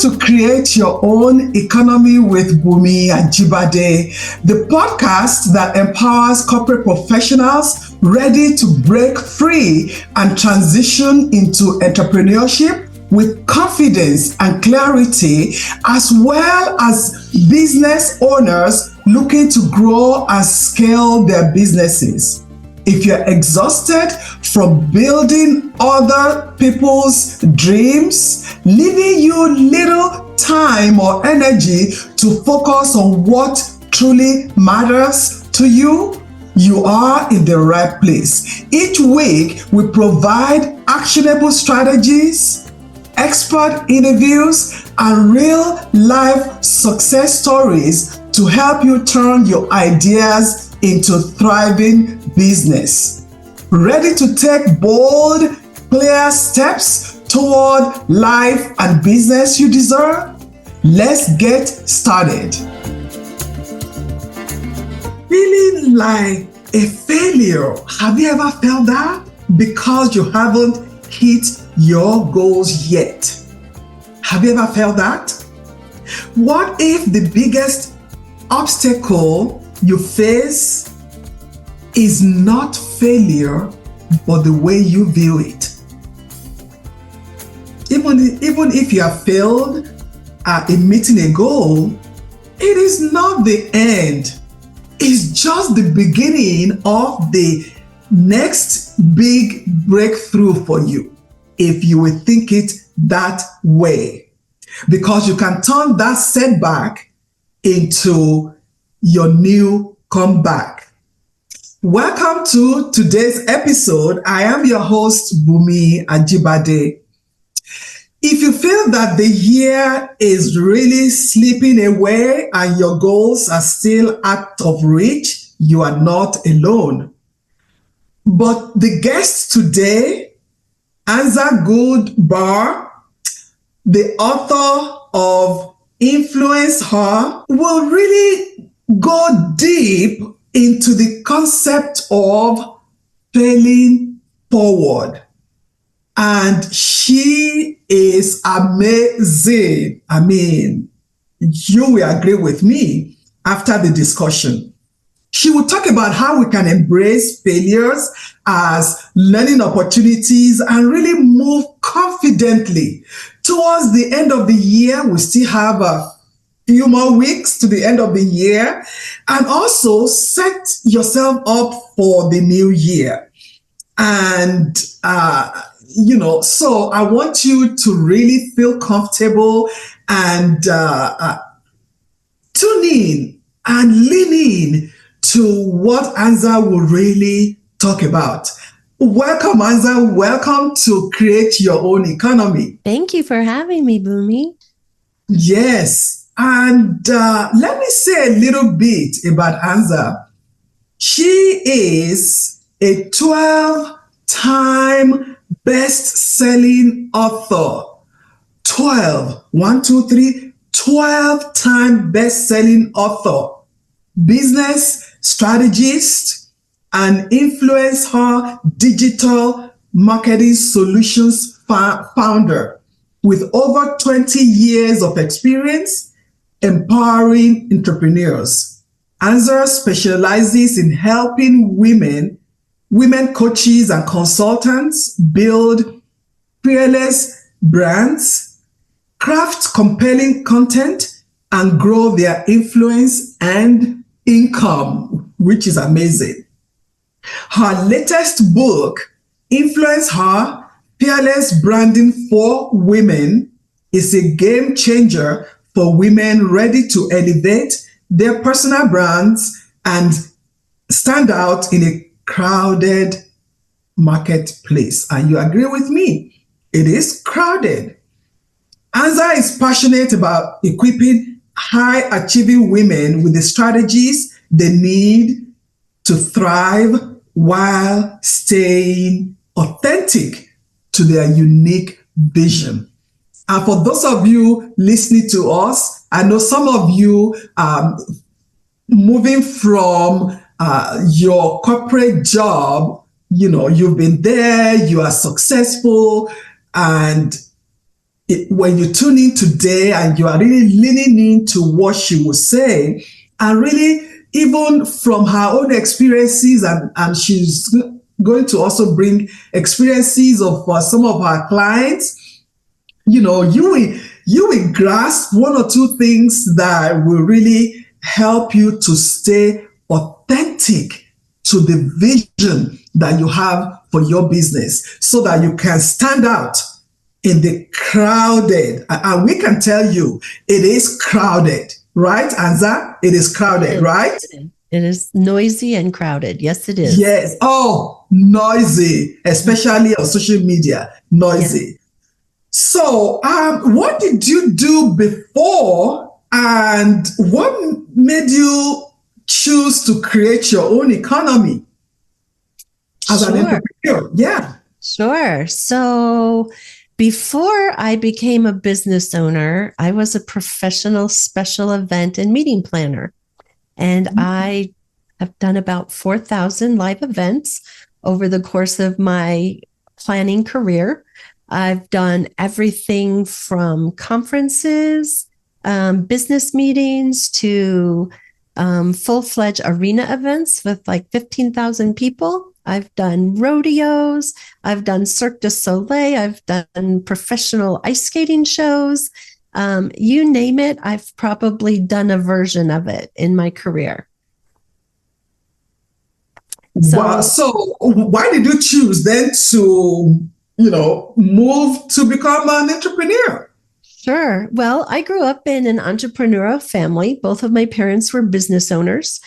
to Create Your Own Economy with Bunmi Ajibade, the podcast that empowers corporate professionals ready to break free and transition into entrepreneurship with confidence and clarity, as well as business owners looking to grow and scale their businesses. If you're exhausted from building other people's dreams, leaving you little time or energy to focus on what truly matters to you, you are in the right place. Each week, we provide actionable strategies, expert interviews, and real-life success stories to help you turn your ideas into thriving business. Ready to take bold, clear steps toward life and business you deserve? Let's get started. Feeling like a failure. Have you ever felt that? Because you haven't hit your goals yet. Have you ever felt that? What if the biggest obstacle you face is not failure, but the way you view it? Even if you have failed in meeting a goal, it is not the end. It's just the beginning of the next big breakthrough for you, if you will think it that way. Because you can turn that setback into your new comeback. Welcome to today's episode. I am your host, Bunmi Ajibade. If you feel that the year is really slipping away and your goals are still out of reach, you are not alone. But the guest today, Anza Goodbar, the author of Influence Her, will really go deep into the concept of failing forward. And she is amazing. I mean, you will agree with me after the discussion. She will talk about how we can embrace failures as learning opportunities and really move confidently. Towards the end of the year, we still have a few more weeks to the end of the year, and also set yourself up for the new year. And, so I want you to really feel comfortable and tune in and lean in to what Anza will really talk about. Welcome, Anza. Welcome to Create Your Own Economy. Thank you for having me, Bunmi. Yes. And let me say a little bit about Anza. She is a 12-time best-selling author. 12-time best-selling author, business strategist, and Influence Her digital marketing solutions founder with over 20 years of experience empowering entrepreneurs. Anza specializes in helping women coaches and consultants build fearless brands, craft compelling content, and grow their influence and income, which is amazing. Her latest book, Influence Her, Fearless Branding for Women, is a game changer for women ready to elevate their personal brands and stand out in a crowded marketplace. And you agree with me, it is crowded. Anza is passionate about equipping high-achieving women with the strategies they need to thrive while staying authentic to their unique vision. And for those of you listening to us, I know some of you moving from your corporate job, you've been there, you are successful, and when you tune in today and you are really leaning into what she was saying, and really, even from her own experiences, and she's going to also bring experiences of some of her clients, you will grasp one or two things that will really help you to stay authentic to the vision that you have for your business, so that you can stand out in the crowded. And we can tell you it is crowded, right, Anza? It is crowded, right? It is noisy and crowded. Yes, it is. Yes. Oh, noisy, especially on social media, noisy. Yes. So, what did you do before, and what made you choose to create your own economy as an entrepreneur? Yeah. Sure. So, before I became a business owner, I was a professional special event and meeting planner. And I have done about 4,000 live events over the course of my planning career. I've done everything from conferences, business meetings, to full-fledged arena events with like 15,000 people. I've done rodeos. I've done Cirque du Soleil. I've done professional ice skating shows. You name it, I've probably done a version of it in my career. So why did you choose then to, move to become an entrepreneur? Sure. Well, I grew up in an entrepreneurial family. Both of my parents were business owners.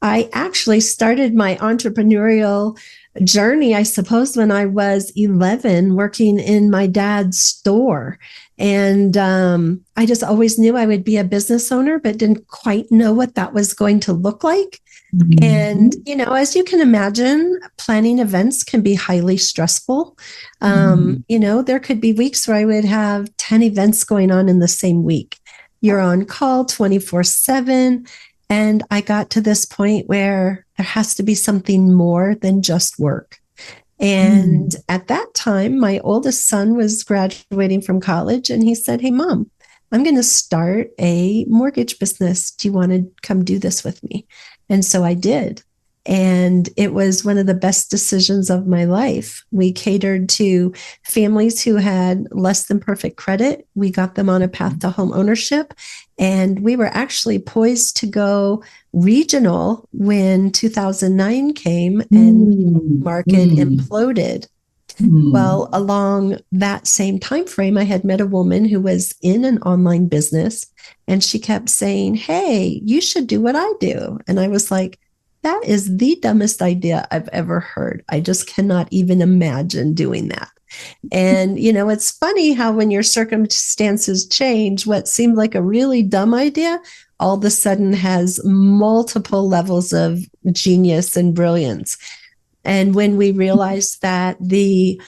I actually started my entrepreneurial journey, I suppose, when I was 11, working in my dad's store. And I just always knew I would be a business owner, but didn't quite know what that was going to look like. Mm-hmm. And, as you can imagine, planning events can be highly stressful. There could be weeks where I would have 10 events going on in the same week. You're on call 24/7. And I got to this point where there has to be something more than just work. And at that time, my oldest son was graduating from college, and he said, "Hey, Mom, I'm going to start a mortgage business. Do you want to come do this with me?" And so I did. And it was one of the best decisions of my life. We catered to families who had less than perfect credit. We got them on a path to home ownership. And we were actually poised to go regional when 2009 came and the market imploded. Well, along that same time frame, I had met a woman who was in an online business, and she kept saying, "Hey, you should do what I do." And I was like, that is the dumbest idea I've ever heard. I just cannot even imagine doing that. And, it's funny how when your circumstances change, what seemed like a really dumb idea all of a sudden has multiple levels of genius and brilliance. And when we realized that the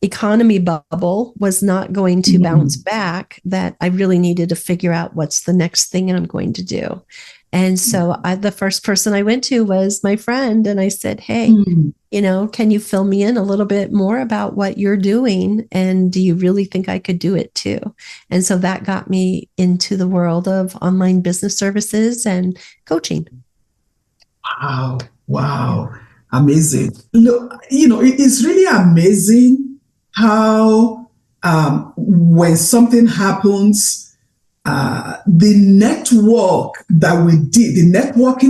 economy bubble was not going to bounce back, that I really needed to figure out what's the next thing I'm going to do. And so the first person I went to was my friend. And I said, "Hey, can you fill me in a little bit more about what you're doing? And do you really think I could do it too?" And so that got me into the world of online business services and coaching. Wow. Amazing. Look, it's really amazing how when something happens, the networking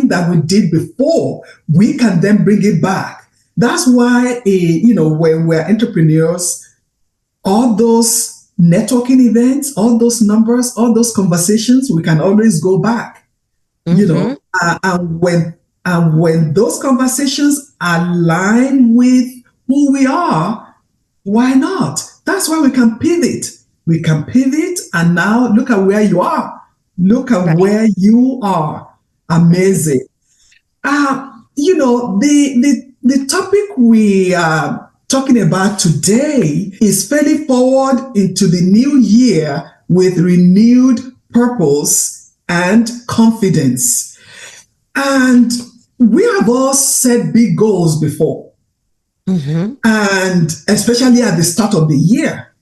that we did before, we can then bring it back. That's why, when we're entrepreneurs, all those networking events, all those numbers, all those conversations, we can always go back, and when those conversations align with who we are, why not? That's why we can pivot. We can pivot, and now look at where you are. Look at where you are. Amazing. The topic we are talking about today is fairly forward into the new year with renewed purpose and confidence. And we have all set big goals before, and especially at the start of the year.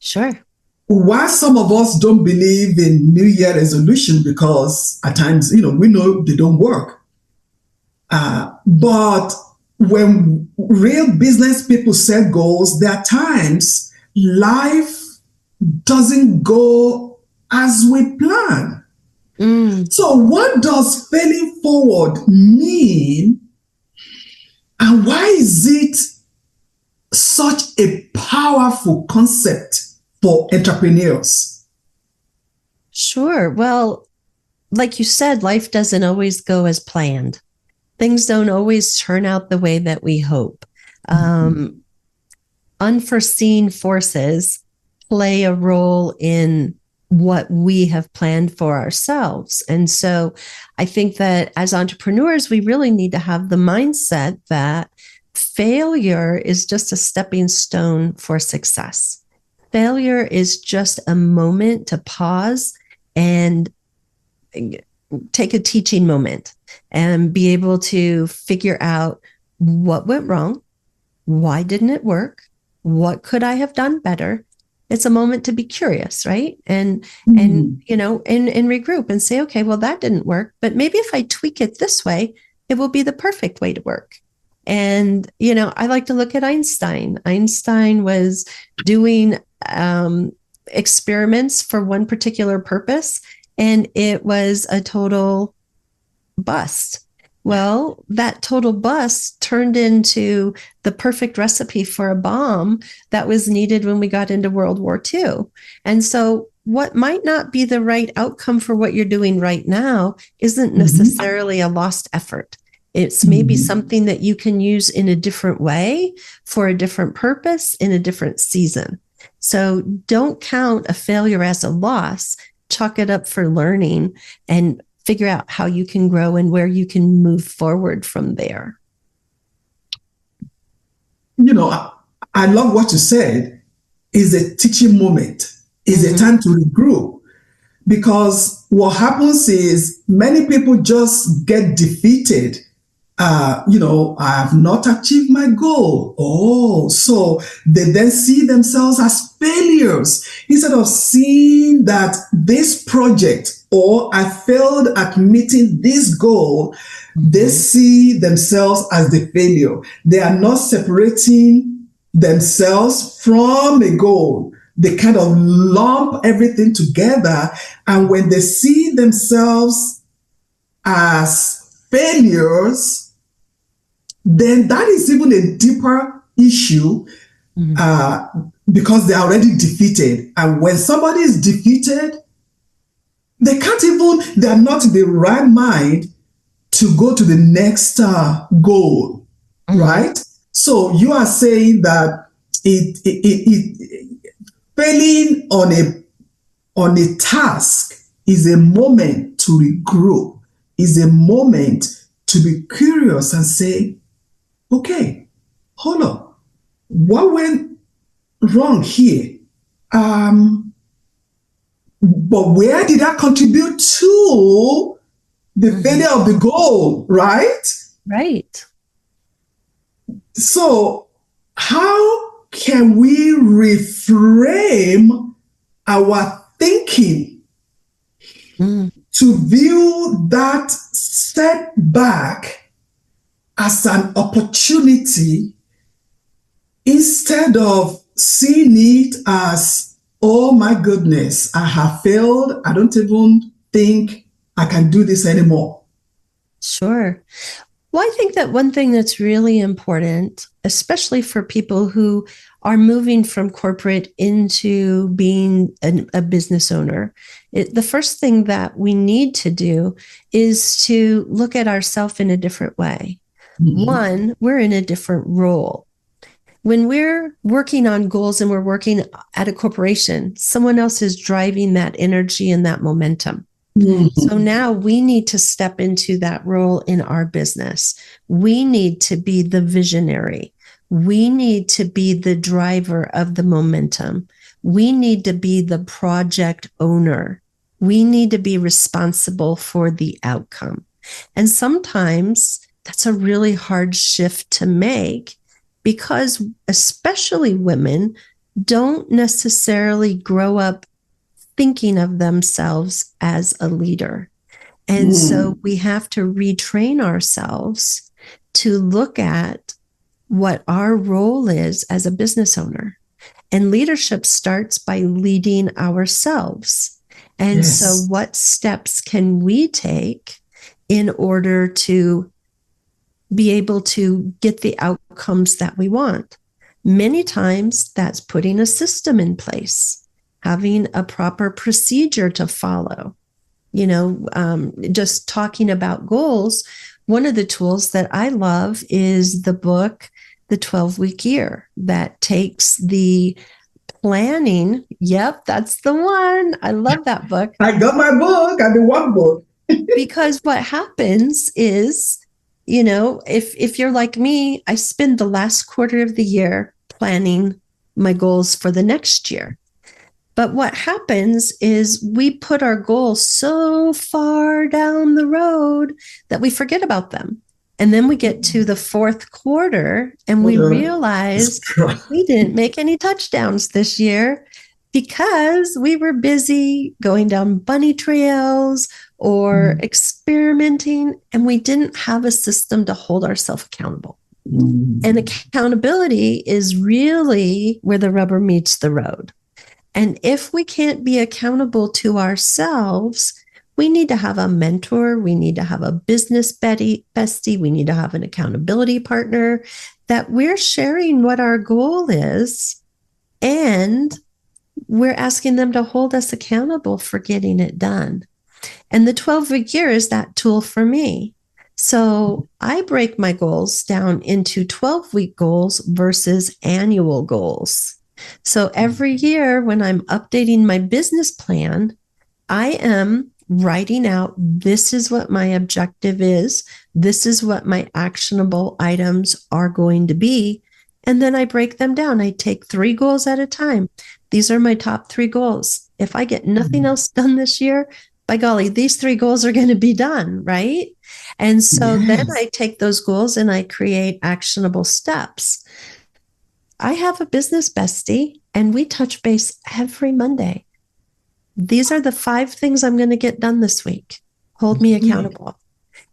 Sure. Why some of us don't believe in New Year resolution, because at times, we know they don't work. But when real business people set goals, there are times life doesn't go as we plan. So what does failing forward mean? And why is it such a powerful concept for entrepreneurs? Sure. Well, like you said, life doesn't always go as planned. Things don't always turn out the way that we hope. Unforeseen forces play a role in what we have planned for ourselves. And so I think that as entrepreneurs, we really need to have the mindset that failure is just a stepping stone for success. Failure is just a moment to pause and take a teaching moment and be able to figure out what went wrong, why didn't it work, what could I have done better. It's a moment to be curious, right? And regroup and say, okay, well, that didn't work, but maybe if I tweak it this way, it will be the perfect way to work. And, I like to look at Einstein. Einstein was doing experiments for one particular purpose, and it was a total bust. Well, that total bust turned into the perfect recipe for a bomb that was needed when we got into World War II. And so what might not be the right outcome for what you're doing right now isn't necessarily a lost effort. It's maybe something that you can use in a different way for a different purpose in a different season. So don't count a failure as a loss. Chalk it up for learning and figure out how you can grow and where you can move forward from there. I love what you said. Is a teaching moment, is a time to regroup. Because what happens is many people just get defeated. I have not achieved my goal. Oh, so they then see themselves as failures instead of seeing that this project, or I failed at meeting this goal. They see themselves as the failure. They are not separating themselves from a goal. They kind of lump everything together. And when they see themselves as failures, then that is even a deeper issue because they're already defeated. And when somebody is defeated, they're not in the right mind to go to the next goal, right? So you are saying that failing on a task is a moment to regroup, is a moment to be curious and say, okay, hold on, what went wrong here? But where did I contribute to the failure of the goal, right? Right. So how can we reframe our thinking to view that setback as an opportunity instead of seeing it as, oh my goodness, I have failed. I don't even think I can do this anymore? Sure. Well, I think that one thing that's really important, especially for people who are moving from corporate into being a business owner, the first thing that we need to do is to look at ourselves in a different way. One, we're in a different role. When we're working on goals and we're working at a corporation, someone else is driving that energy and that momentum. So now we need to step into that role in our business. We need to be the visionary. We need to be the driver of the momentum. We need to be the project owner. We need to be responsible for the outcome. And sometimes that's a really hard shift to make because especially women don't necessarily grow up thinking of themselves as a leader. And so we have to retrain ourselves to look at what our role is as a business owner. And leadership starts by leading ourselves. And so what steps can we take in order to be able to get the outcomes that we want? Many times that's putting a system in place, having a proper procedure to follow. Just talking about goals, one of the tools that I love is the book, The 12-Week Year, that takes the planning. Yep, that's the one. I love that book. I got my book and the workbook. Because what happens is, if you're like me, I spend the last quarter of the year planning my goals for the next year. But what happens is we put our goals so far down the road that we forget about them. And then we get to the fourth quarter and we realize we didn't make any touchdowns this year because we were busy going down bunny trails or experimenting, and we didn't have a system to hold ourselves accountable. And accountability is really where the rubber meets the road. And if we can't be accountable to ourselves, we need to have a mentor. We need to have a business bestie. We need to have an accountability partner that we're sharing what our goal is, and we're asking them to hold us accountable for getting it done. And the 12-week year is that tool for me. So I break my goals down into 12-week goals versus annual goals. So every year when I'm updating my business plan, I am writing out, this is what my objective is. This is what my actionable items are going to be. And then I break them down. I take 3 goals at a time. These are my top 3 goals. If I get nothing else done this year, by golly, these 3 goals are going to be done, right? And so then I take those goals and I create actionable steps. I have a business bestie and we touch base every Monday. These are the 5 things I'm going to get done this week. Hold me accountable.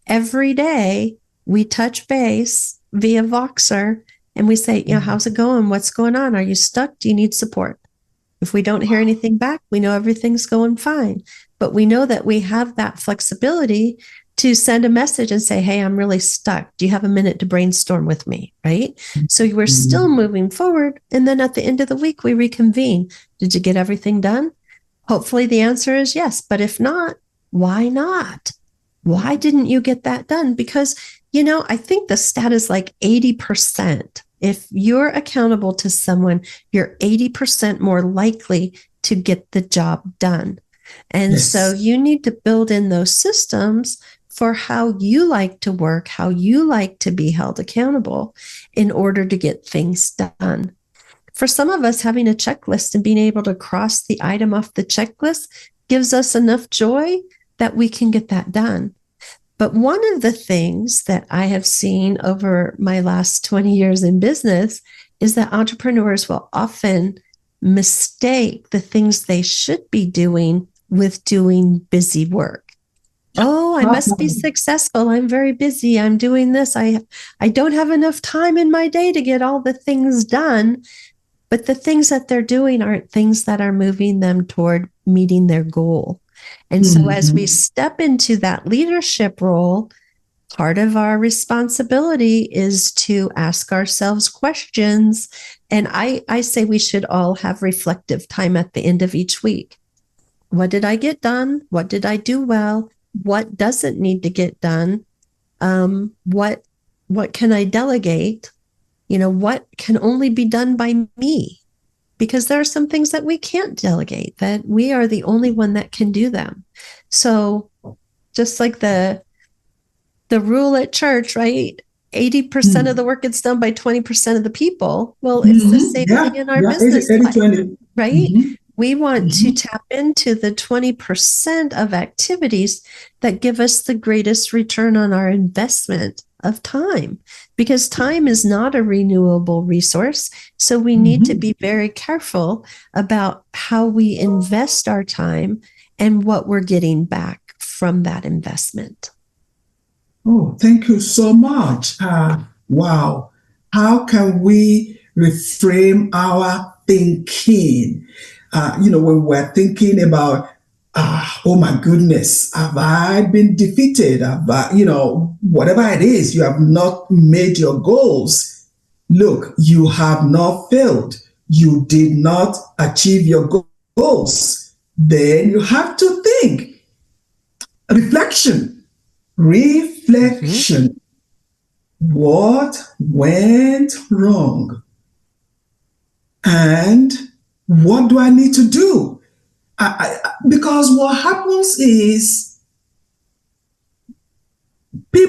Every day we touch base via Voxer and we say, how's it going? What's going on? Are you stuck? Do you need support? If we don't hear anything back, we know everything's going fine. But we know that we have that flexibility to send a message and say, hey, I'm really stuck. Do you have a minute to brainstorm with me? Right? So we're still moving forward. And then at the end of the week, we reconvene. Did you get everything done? Hopefully the answer is yes. But if not, why not? Why didn't you get that done? Because, I think the stat is like 80%. If you're accountable to someone, you're 80% more likely to get the job done. And so you need to build in those systems for how you like to work, how you like to be held accountable in order to get things done. For some of us, having a checklist and being able to cross the item off the checklist gives us enough joy that we can get that done. But one of the things that I have seen over my last 20 years in business is that entrepreneurs will often mistake the things they should be doing with doing busy work. Oh, I must be successful. I'm very busy. I'm doing this. I don't have enough time in my day to get all the things done. But the things that they're doing aren't things that are moving them toward meeting their goal. And so as we step into that leadership role, part of our responsibility is to ask ourselves questions. And I say we should all have reflective time at the end of each week. What did I get done? What did I do well? What doesn't need to get done? What can I delegate? What can only be done by me? Because there are some things that we can't delegate, that we are the only one that can do them. So just like the rule at church, right? 80% of the work gets done by 20% of the people. Well, it's the same thing in our business life, right? We want to tap into the 20% of activities that give us the greatest return on our investment of time, because time is not a renewable resource. So we need to be very careful about how we invest our time and what we're getting back from that investment. Oh, thank you so much. Wow. How can we reframe our thinking? When we're thinking about, oh my goodness, have I been defeated? Whatever it is, you have not made your goals. Look, you have not failed. You did not achieve your goals. Then you have to think. Reflection. What went wrong? And what do I need to do? Because what happens is we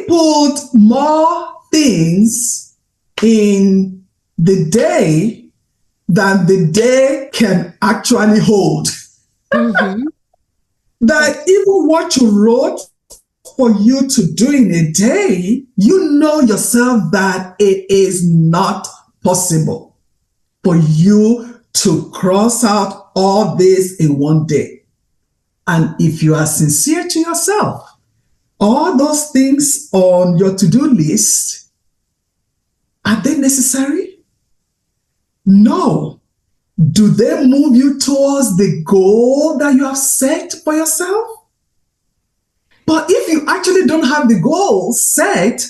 put more things in the day than the day can actually hold. That even what you wrote for you to do in a day, you know yourself that it is not possible for you to cross out all this in one day. And if you are sincere to yourself, all those things on your to-do list, are they necessary? No. Do they move you towards the goal that you have set for yourself? But if you actually don't have the goal set,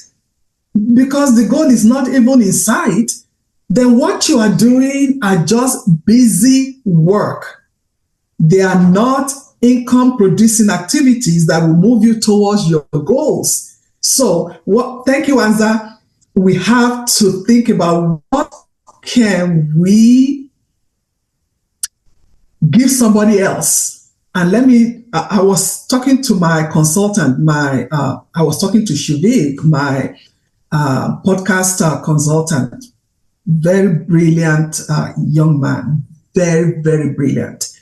because the goal is not even in sight, then what you are doing are just busy work. They are not income-producing activities that will move you towards your goals. So, thank you, Anza. We have to think about what can we give somebody else. And I was talking to my consultant, I was talking to Shivik, my podcast consultant, very brilliant young man, very, very brilliant.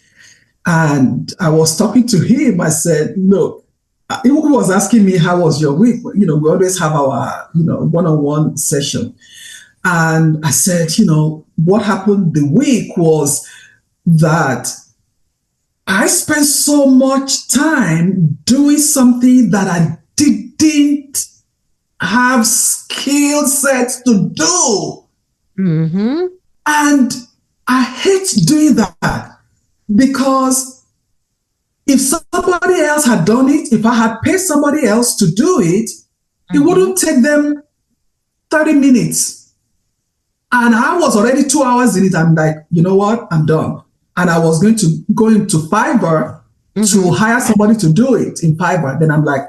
And I was talking to him, I said, look, he was asking me, how was your week? We always have our, one-on-one session. And I said, what happened the week was that I spent so much time doing something that I didn't have skill sets to do. And I hate doing that, because if somebody else had done it, if I had paid somebody else to do it, it wouldn't take them 30 minutes. And I was already 2 hours in it. I'm like, you know what? I'm done. And I was going to go into Fiverr to hire somebody to do it in Fiverr. Then I'm like,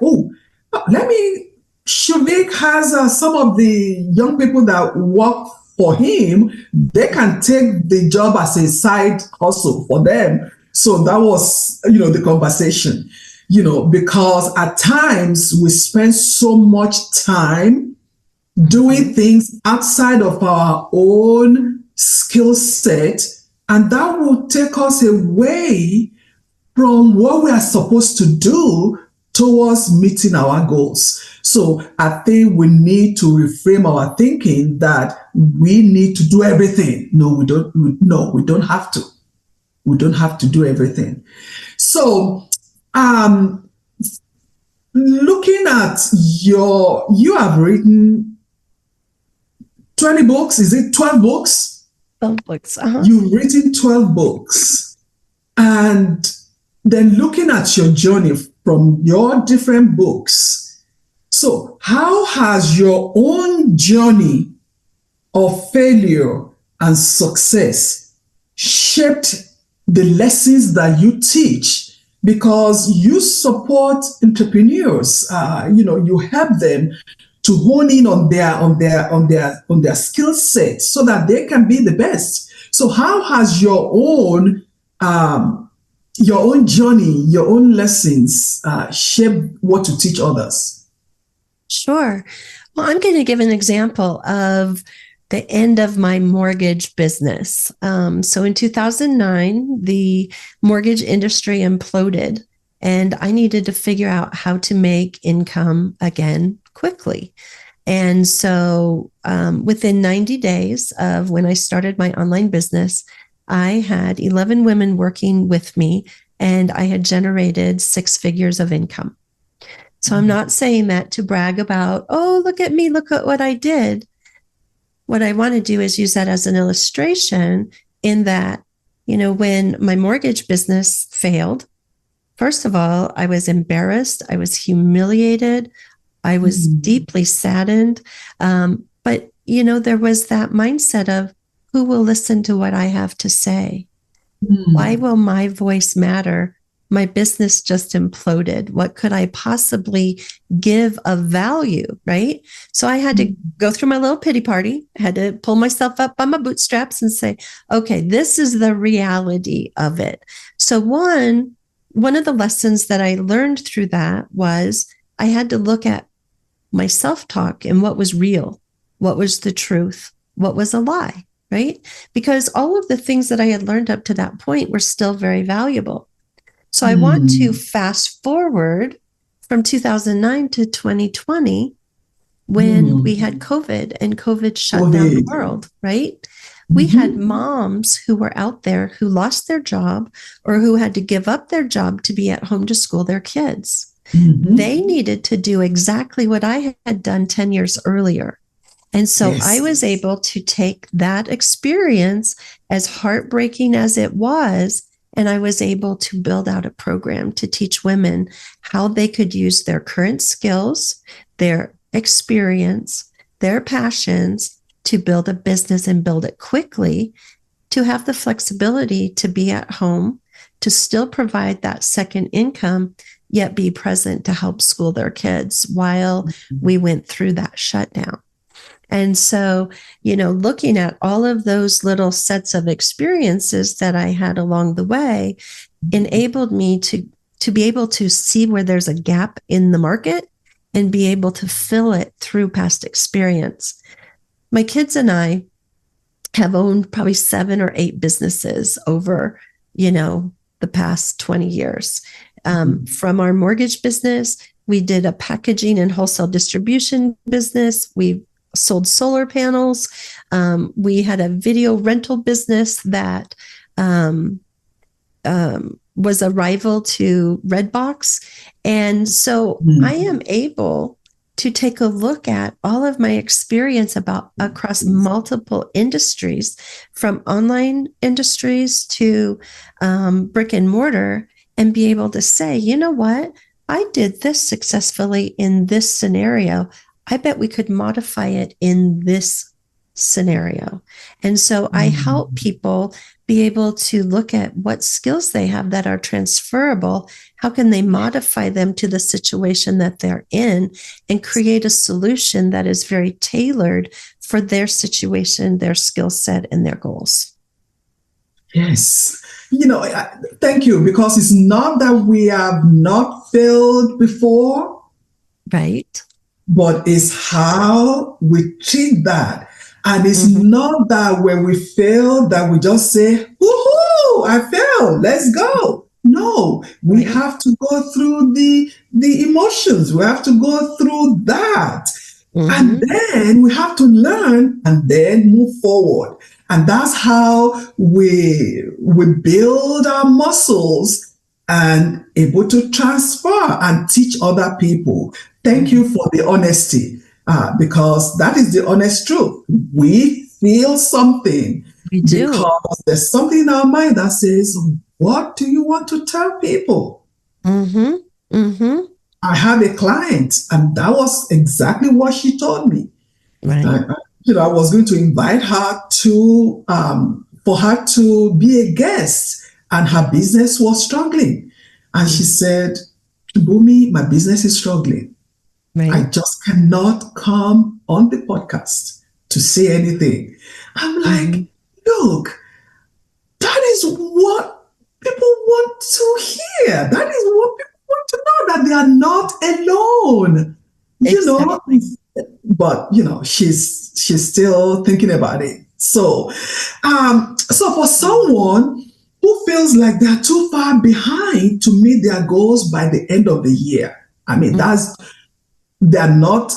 Shuvik has some of the young people that work for him. They can take the job as a side hustle for them. So that was, the conversation, because at times we spend so much time doing things outside of our own skill set, and that will take us away from what we are supposed to do towards meeting our goals. So I think we need to reframe our thinking that we need to do everything. No, we don't. No, we don't have to. We don't have to do everything. So, looking at you have written 20 books. Is it 12 books? 12 books. You've written 12 books. And then looking at your journey from your different books. So how has your own journey of failure and success shaped the lessons that you teach? Because you support entrepreneurs, you help them to hone in on their skill set so that they can be the best. So how has your own journey, your own lessons shaped what you teach others? Sure. Well, I'm going to give an example of the end of my mortgage business. So in 2009, the mortgage industry imploded. and I needed to figure out how to make income again quickly. And so within 90 days of when I started my online business, I had 11 women working with me, and I had generated 6 figures of income. So I'm not saying that to brag about, oh, look at me, look at what I did. What I want to do is use that as an illustration in that, when my mortgage business failed, first of all, I was embarrassed. I was humiliated. I was deeply saddened. But, there was that mindset of who will listen to what I have to say? Why will my voice matter? My business just imploded. What could I possibly give of value, right? So I had to go through my little pity party. I had to pull myself up by my bootstraps and say, okay, this is the reality of it. So one of the lessons that I learned through that was I had to look at my self-talk and what was real, what was the truth, what was a lie, right? Because all of the things that I had learned up to that point were still very valuable. So I want to fast forward from 2009 to 2020 when we had COVID and COVID shut down the world, right? We had moms who were out there who lost their job or who had to give up their job to be at home to school their kids. They needed to do exactly what I had done 10 years earlier. And so I was able to take that experience, as heartbreaking as it was, and I was able to build out a program to teach women how they could use their current skills, their experience, their passions to build a business and build it quickly, to have the flexibility to be at home, to still provide that second income, yet be present to help school their kids while we went through that shutdown. And so, looking at all of those little sets of experiences that I had along the way enabled me to be able to see where there's a gap in the market and be able to fill it through past experience. My kids and I have owned probably 7 or 8 businesses over, the past 20 years. From our mortgage business, we did a packaging and wholesale distribution business. We sold solar panels. We had a video rental business that was a rival to Redbox. And so I am able to take a look at all of my experience across multiple industries, from online industries to brick and mortar, and be able to say, you know what? I did this successfully in this scenario. I bet we could modify it in this scenario. And so I help people be able to look at what skills they have that are transferable. How can they modify them to the situation that they're in and create a solution that is very tailored for their situation, their skill set, and their goals? Yes. Thank you, because it's not that we have not failed before. Right. But it's how we treat that. And it's not that when we fail that we just say, woohoo, I failed, let's go. No, we have to go through the emotions. We have to go through that. And then we have to learn and then move forward. And that's how we build our muscles and able to transfer and teach other people. Thank you for the honesty, because that is the honest truth. We feel something. We do. Because there's something in our mind that says, what do you want to tell people? I have a client, and that was exactly what she told me. Right. I was going to invite her to, for her to be a guest, and her business was struggling. And she said, Bunmi, my business is struggling. Right. I just cannot come on the podcast to say anything. I'm like, look, that is what people want to hear. That is what people want to know, that they are not alone. Exactly. But she's still thinking about it. So for someone who feels like they're too far behind to meet their goals by the end of the year. I mean, they're not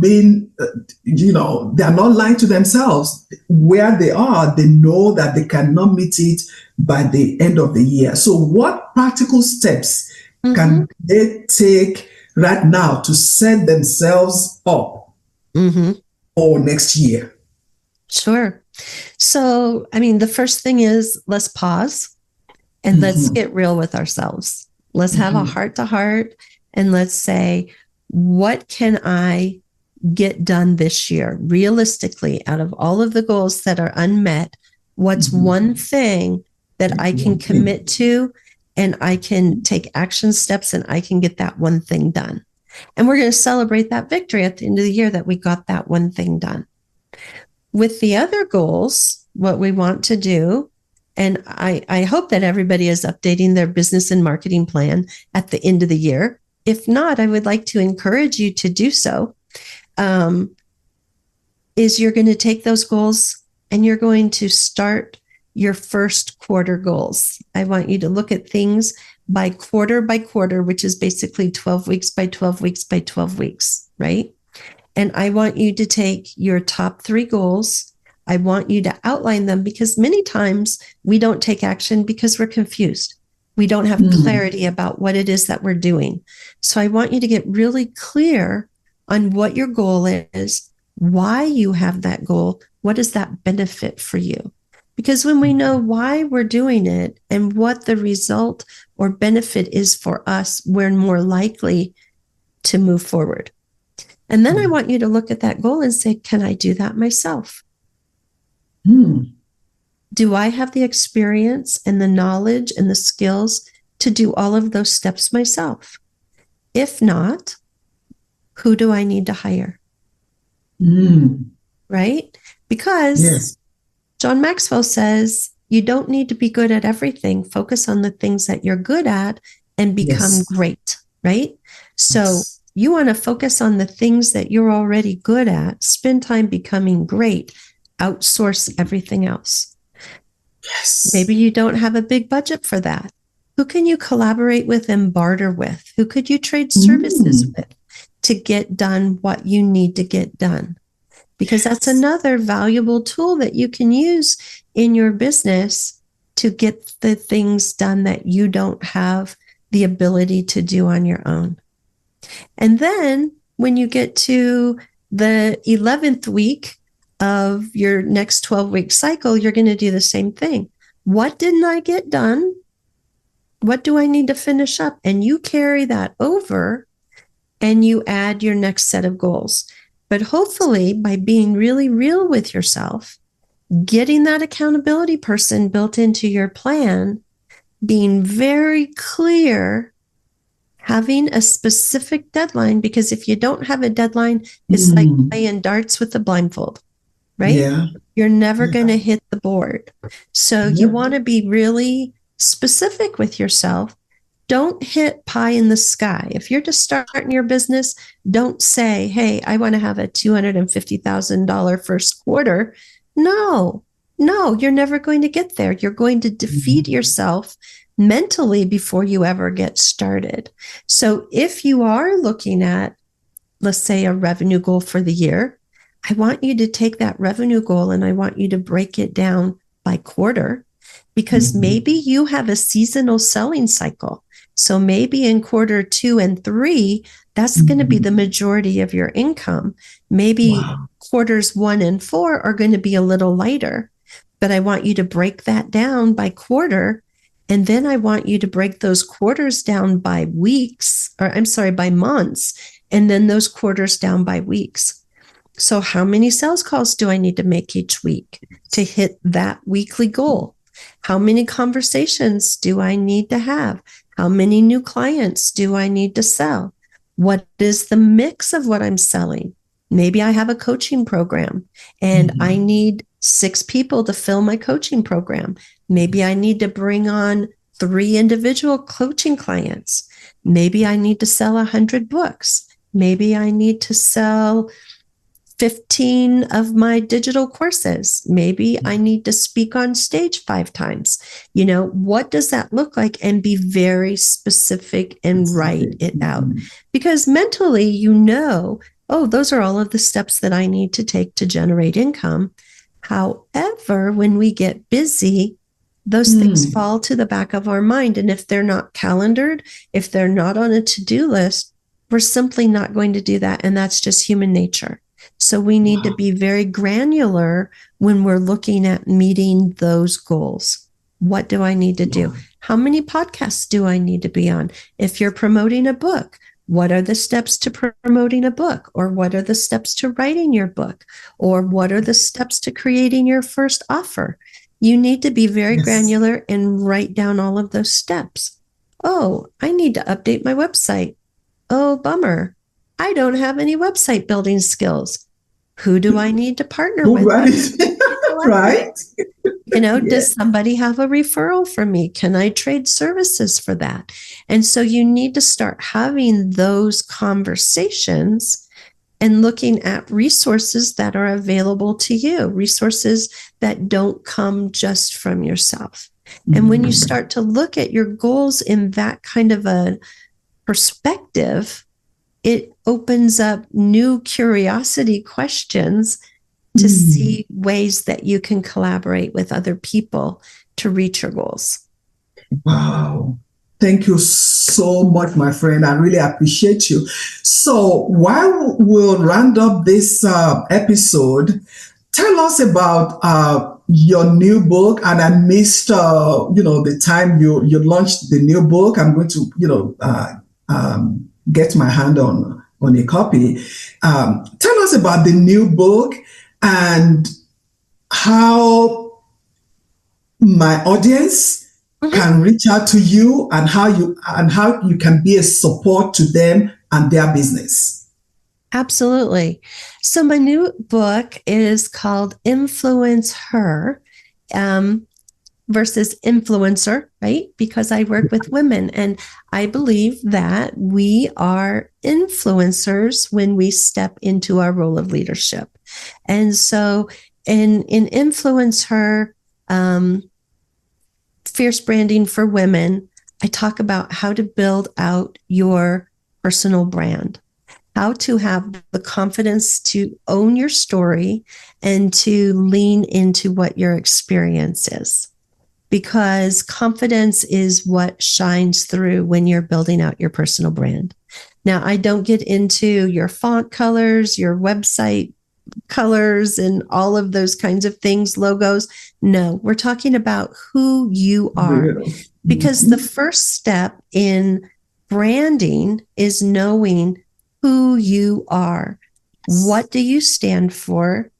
being, they're not lying to themselves. Where they are, they know that they cannot meet it by the end of the year. So what practical steps can they take right now to set themselves up for next year? Sure. So, I mean, the first thing is let's pause and let's get real with ourselves. Let's have a heart to heart and let's say, what can I get done this year? Realistically, out of all of the goals that are unmet, what's one thing that I can commit to and I can take action steps and I can get that one thing done? And we're going to celebrate that victory at the end of the year that we got that one thing done. With the other goals, what we want to do, and I hope that everybody is updating their business and marketing plan at the end of the year. If not, I would like to encourage you to do so, is you're going to take those goals and you're going to start your first quarter goals. I want you to look at things by quarter, which is basically 12 weeks by 12 weeks by 12 weeks, right? And I want you to take your top 3 goals. I want you to outline them because many times we don't take action because we're confused. We don't have clarity about what it is that we're doing. So I want you to get really clear on what your goal is, why you have that goal, what does that benefit for you? Because when we know why we're doing it and what the result or benefit is for us, we're more likely to move forward. And then I want you to look at that goal and say, can I do that myself? Do I have the experience and the knowledge and the skills to do all of those steps myself? If not, who do I need to hire? Right? Because John Maxwell says, you don't need to be good at everything. Focus on the things that you're good at and become great, right? So you want to focus on the things that you're already good at, spend time becoming great, outsource everything else. Maybe you don't have a big budget for that. Who can you collaborate with and barter with? Who could you trade services with to get done what you need to get done? Because that's another valuable tool that you can use in your business to get the things done that you don't have the ability to do on your own. And then when you get to the 11th week of your next 12-week cycle, you're going to do the same thing. What didn't I get done? What do I need to finish up? And you carry that over and you add your next set of goals. But hopefully, by being really real with yourself, getting that accountability person built into your plan, being very clear, having a specific deadline, because if you don't have a deadline, it's like playing darts with a blindfold, right? Yeah. You're never going to hit the board. So you want to be really specific with yourself. Don't hit pie in the sky. If you're just starting your business, don't say, hey, I want to have a $250,000 first quarter. No, you're never going to get there. You're going to defeat yourself mentally before you ever get started. So if you are looking at, let's say, a revenue goal for the year, I want you to take that revenue goal and I want you to break it down by quarter, because maybe you have a seasonal selling cycle. So maybe in quarter 2 and 3, that's going to be the majority of your income. Maybe quarters 1 and 4 are going to be a little lighter, but I want you to break that down by quarter. And then I want you to break those quarters down by by months, and then those quarters down by weeks. So how many sales calls do I need to make each week to hit that weekly goal? How many conversations do I need to have? How many new clients do I need to sell? What is the mix of what I'm selling? Maybe I have a coaching program and I need 6 people to fill my coaching program. Maybe I need to bring on 3 individual coaching clients. Maybe I need to sell 100 books. Maybe I need to sell 15 of my digital courses. Maybe I need to speak on stage 5 times. What does that look like? And be very specific and write it out. Because mentally, oh, those are all of the steps that I need to take to generate income. However, when we get busy, those things fall to the back of our mind. And if they're not calendared, if they're not on a to-do list, we're simply not going to do that. And that's just human nature. So we need to be very granular when we're looking at meeting those goals. What do I need to do? How many podcasts do I need to be on? If you're promoting a book, what are the steps to promoting a book? Or what are the steps to writing your book? Or what are the steps to creating your first offer? You need to be very granular and write down all of those steps. Oh, I need to update my website. Oh, bummer. I don't have any website building skills. Who do I need to partner with? Right. Does somebody have a referral for me? Can I trade services for that? And so you need to start having those conversations and looking at resources that are available to you, resources that don't come just from yourself. And when you start to look at your goals in that kind of a perspective, it opens up new curiosity questions to see ways that you can collaborate with other people to reach your goals. Wow. Thank you so much, my friend. I really appreciate you. So while we'll round up this episode, tell us about your new book. And I missed, the time you launched the new book. I'm going to, get my hand on a copy. Tell us about the new book and how my audience can reach out to you, and how you can be a support to them and their business. Absolutely. So my new book is called Influence Her versus Influencer, right? Because I work with women, and I believe that we are influencers when we step into our role of leadership. And so in Influence Her, Fierce Branding for Women, I talk about how to build out your personal brand, how to have the confidence to own your story and to lean into what your experience is. Because confidence is what shines through when you're building out your personal brand. Now, I don't get into your font colors, your website colors, and all of those kinds of things, logos. No, we're talking about who you are. Because the first step in branding is knowing who you are. What do you stand for?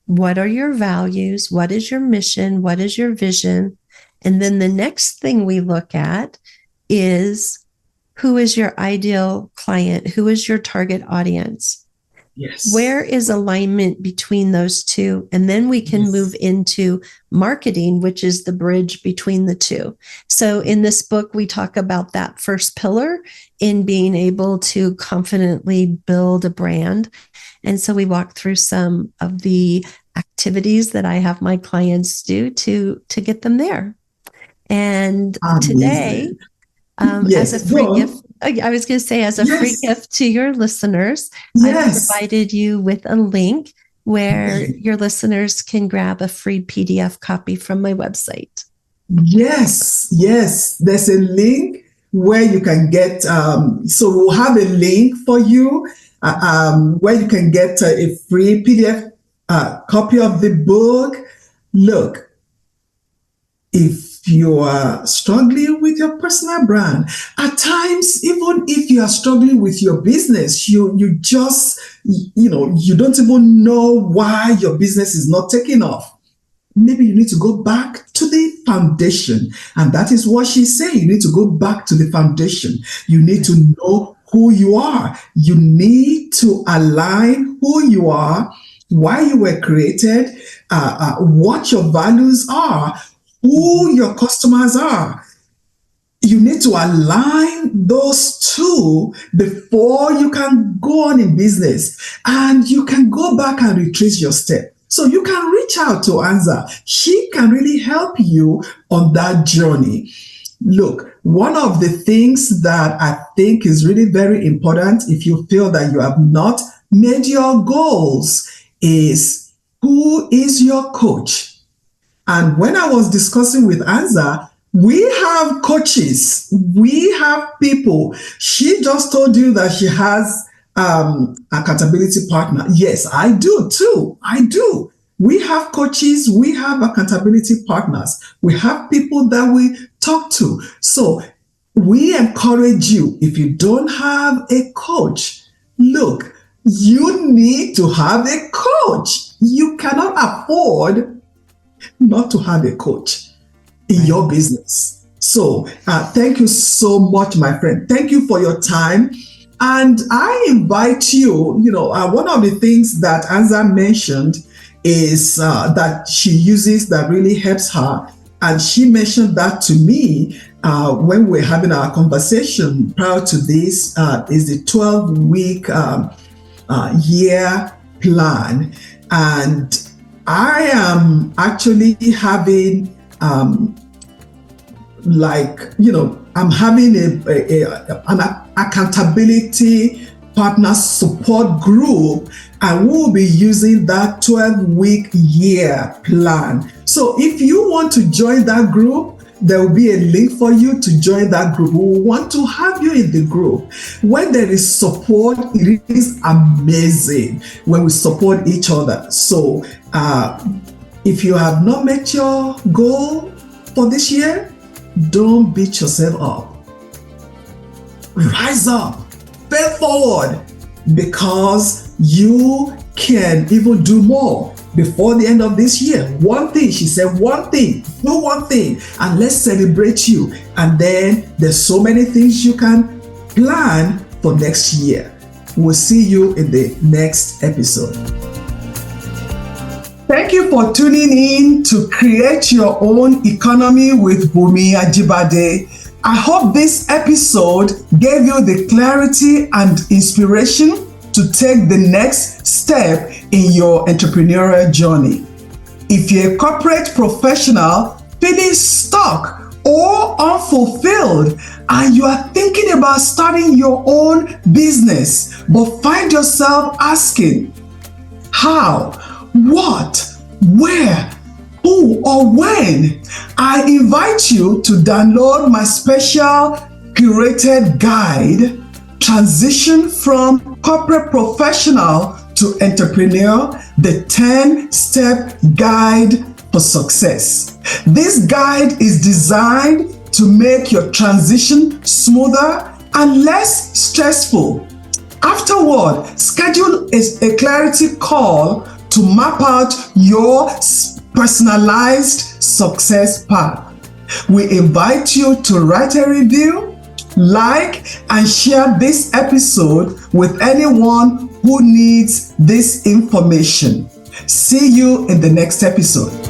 What are your values? What is your mission? What is your vision? And then the next thing we look at is, who is your ideal client? Who is your target audience? Yes. Where is alignment between those two? And then we can move into marketing, which is the bridge between the two. So in this book, we talk about that first pillar in being able to confidently build a brand. And so we walk through some of the activities that I have my clients do to get them there. And today, as a free gift, I was going to say, as a free gift to your listeners, I've provided you with a link where your listeners can grab a free PDF copy from my website. Yes. There's a link where you can get, so we'll have a link for you where you can get a free PDF copy of the book. Look, if you are struggling with your personal brand, at times, even if you are struggling with your business, you just, you don't even know why your business is not taking off. Maybe you need to go back to the foundation. And that is what she's saying. You need to go back to the foundation. You need to know who you are. You need to align who you are, why you were created, what your values are, who your customers are. you need to align those two before you can go on in business, and you can go back and retrace your step. So you can reach out to Anza. She can really help you on that journey. Look, one of the things that I think is really very important if you feel that you have not made your goals is, who is your coach? And when I was discussing with Anza, we have coaches, we have people. She just told you that she has accountability partner. Yes, I do too. I do. We have coaches, we have accountability partners, we have people that we talk to. So we encourage you, if you don't have a coach, look, you need to have a coach. You cannot afford not to have a coach in your business. So thank you so much, my friend. Thank you for your time. And I invite you, one of the things that Anza mentioned is that she uses that really helps her. And she mentioned that to me when we were having our conversation prior to this, is the 12-week year plan. And I am actually having I'm having an accountability partner support group, and we'll be using that 12-week year plan. So if you want to join that group, there will be a link for you to join that group. We want to have you in the group. When there is support, it is amazing when we support each other. So if you have not met your goal for this year, don't beat yourself up. Rise up, fail forward, because you can even do more before the end of this year. One thing, she said, one thing, do one thing, and let's celebrate you. And then there's so many things you can plan for next year. We'll see you in the next episode. Thank you for tuning in to Create Your Own Economy with Bunmi Ajibade. I hope this episode gave you the clarity and inspiration to take the next step in your entrepreneurial journey. If you're a corporate professional feeling stuck or unfulfilled, and you are thinking about starting your own business, but find yourself asking, how, what, where, who, or when, I invite you to download my special curated guide, Transition from Corporate Professional to Entrepreneur, the 10-step guide for success. This guide is designed to make your transition smoother and less stressful. Afterward, schedule a clarity call to map out your personalized success path. We invite you to write a review, like, and share this episode with anyone who needs this information. See you in the next episode.